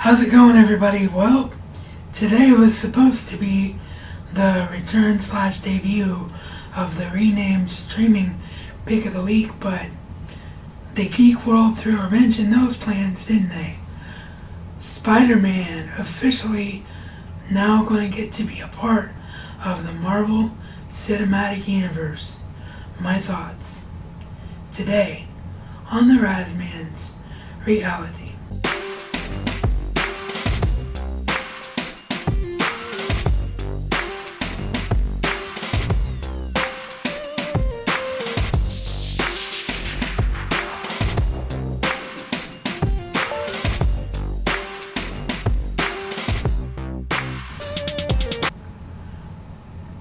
How's it going, everybody? Well, today was supposed to be the return / debut of the renamed streaming pick of the week, but the geek world threw a wrench in those plans, didn't they? Spider-Man officially now going to get to be a part of the Marvel Cinematic Universe. My thoughts today on the Razman's Reality.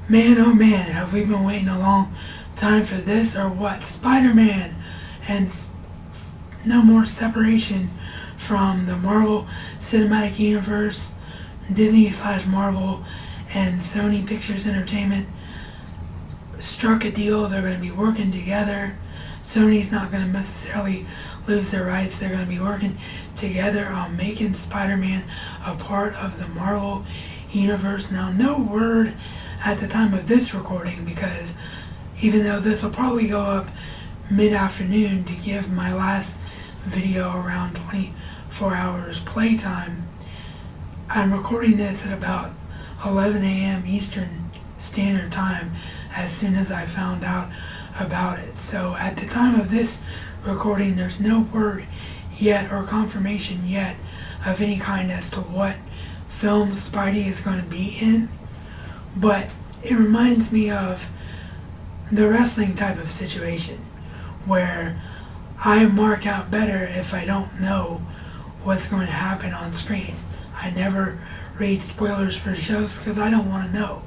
Man, oh man, have we been waiting a long time for this or what? Spider-Man and no more separation from the Marvel Cinematic Universe, Disney / Marvel, and Sony Pictures Entertainment struck a deal. They're going to be working together. Sony's not going to necessarily lose their rights. They're going to be working together on making Spider-Man a part of the Marvel Universe. Now, no word at the time of this recording, because even though this will probably go up mid-afternoon to give my last video around 24 hours playtime, I'm recording this at about 11 a.m. Eastern Standard Time as soon as I found out about it. So at the time of this recording, there's no word yet or confirmation yet of any kind as to what film Spidey is going to be in. But it reminds me of the wrestling type of situation where I mark out better if I don't know what's going to happen on screen. I never read spoilers for shows because I don't want to know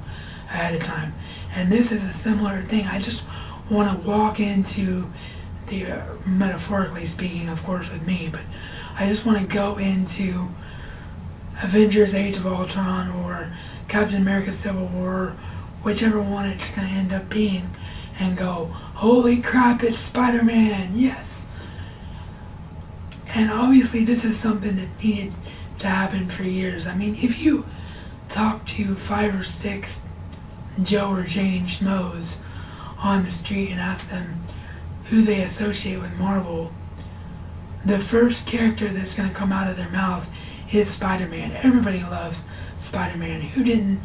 ahead of time. And this is a similar thing. I just want to walk into the, metaphorically speaking, of course, with me, but I just want to go into Avengers Age of Ultron or Captain America Civil War, whichever one it's going to end up being, and go, holy crap, it's Spider-Man, yes. And obviously this is something that needed to happen for years. I mean, if you talk to 5 or 6 Joe or Jane Schmoes on the street and ask them who they associate with Marvel, the first character that's going to come out of their mouth is Spider-Man. Everybody loves Spider-Man. Who didn't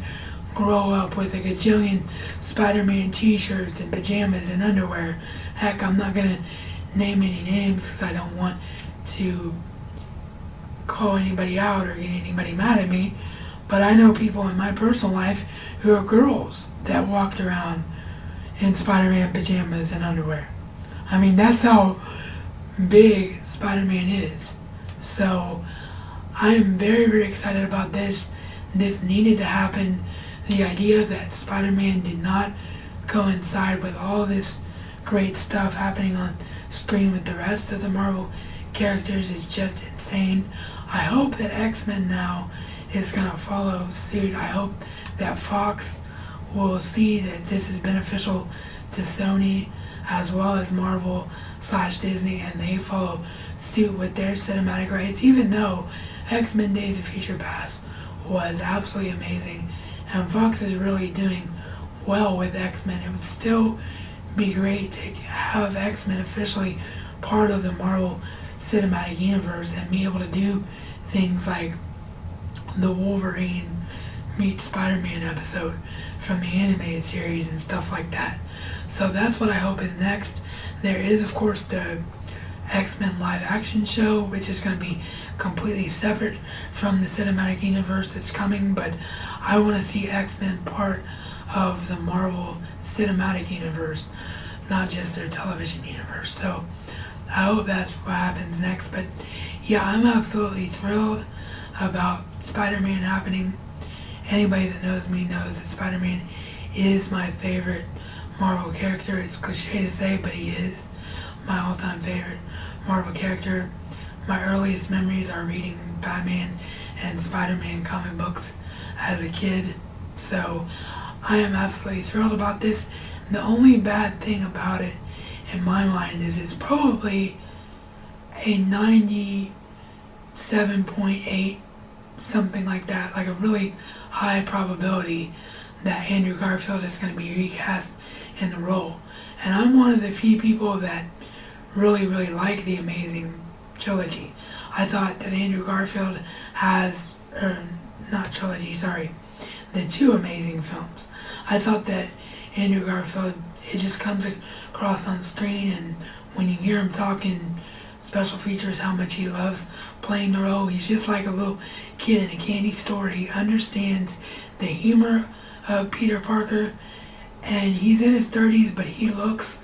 grow up with a gajillion Spider-Man t-shirts and pajamas and underwear? Heck, I'm not going to name any names because I don't want to call anybody out or get anybody mad at me, but I know people in my personal life who are girls that walked around in Spider-Man pajamas and underwear. I mean, that's how big Spider-Man is. So I am very, very excited about this. This needed to happen. The idea that Spider-Man did not coincide with all this great stuff happening on screen with the rest of the Marvel characters is just insane. I hope that X-Men now is going to follow suit. I hope that Fox will see that this is beneficial to Sony as well as Marvel / Disney, and they follow suit with their cinematic rights, even though X-Men Days of Future Past was absolutely amazing and Fox is really doing well with X-Men. It would still be great to have X-Men officially part of the Marvel Cinematic Universe and be able to do things like the Wolverine meets Spider-Man episode from the animated series and stuff like that. So that's what I hope is next. There is, of course, the X-Men live action show, which is going to be completely separate from the cinematic universe that's coming, but I want to see X-Men part of the Marvel Cinematic Universe, not just their television universe. So I hope that's what happens next. But yeah, I'm absolutely thrilled about Spider-Man happening. Anybody that knows me knows that Spider-Man is my favorite Marvel character. It's cliche to say, but he is my all-time favorite Marvel character. My earliest memories are reading Batman and Spider-Man comic books as a kid. So I am absolutely thrilled about this. The only bad thing about it in my mind is it's probably a 97.8 something like that, like a really high probability that Andrew Garfield is going to be recast in the role. And I'm one of the few people that really, really like the Amazing trilogy. I thought that Andrew Garfield has, or not trilogy, sorry, the two Amazing films. I thought that Andrew Garfield, it just comes across on screen, and when you hear him talking special features, how much he loves playing the role. He's just like a little kid in a candy store. He understands the humor of Peter Parker, and he's in his 30s, but he looks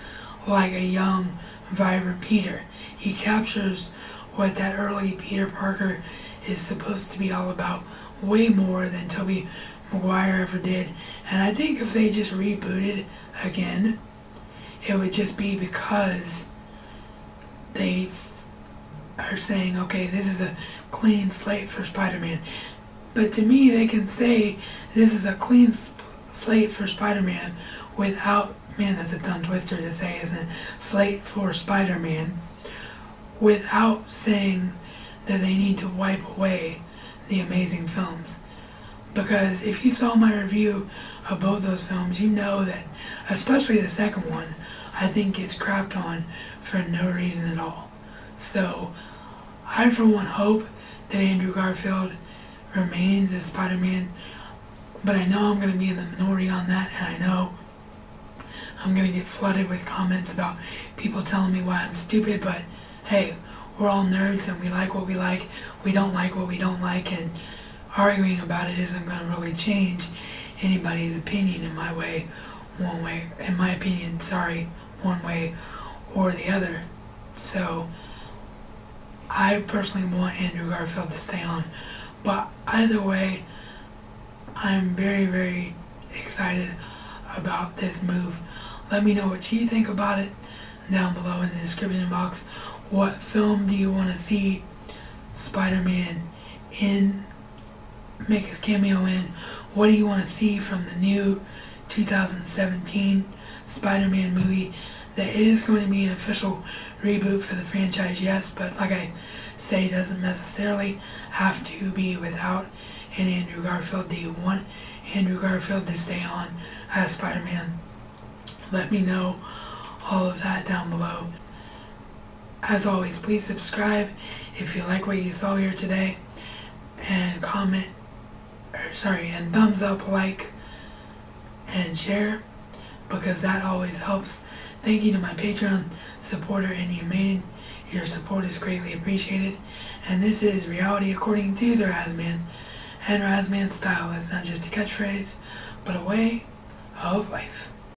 like a young, vibrant Peter. He captures what that early Peter Parker is supposed to be all about, way more than Tobey Maguire ever did. And I think if they just rebooted again, it would just be because they are saying, okay, this is a clean slate for Spider-Man. But to me, they can say this is a clean slate for Spider-Man without, man, that's a tongue twister to say, isn't it? Slate for Spider-Man, without saying that they need to wipe away the Amazing films. Because if you saw my review of both those films, you know that, especially the second one, I think gets crapped on for no reason at all. So, I for one hope that Andrew Garfield remains as Spider-Man, but I know I'm going to be in the minority on that, and I know I'm going to get flooded with comments about people telling me why I'm stupid, but hey, we're all nerds and we like what we like, we don't like what we don't like, and arguing about it isn't going to really change anybody's opinion in my way, one way, in my opinion, sorry, one way or the other. So, I personally want Andrew Garfield to stay on, but either way, I'm very, very excited about this move. Let me know what you think about it down below in the description box. What film do you want to see Spider-Man in, make his cameo in? What do you want to see from the new 2017 Spider-Man movie that is going to be an official reboot for the franchise, yes, but like I say, doesn't necessarily have to be without an Andrew Garfield. Do you want Andrew Garfield to stay on as Spider-Man? Let me know all of that down below. As always, please subscribe if you like what you saw here today, and comment, and thumbs up, like, and share, because that always helps. Thank you to my Patreon supporter, and your support is greatly appreciated. And this is Reality According to the Razman, and Razman style is not just a catchphrase, but a way of life.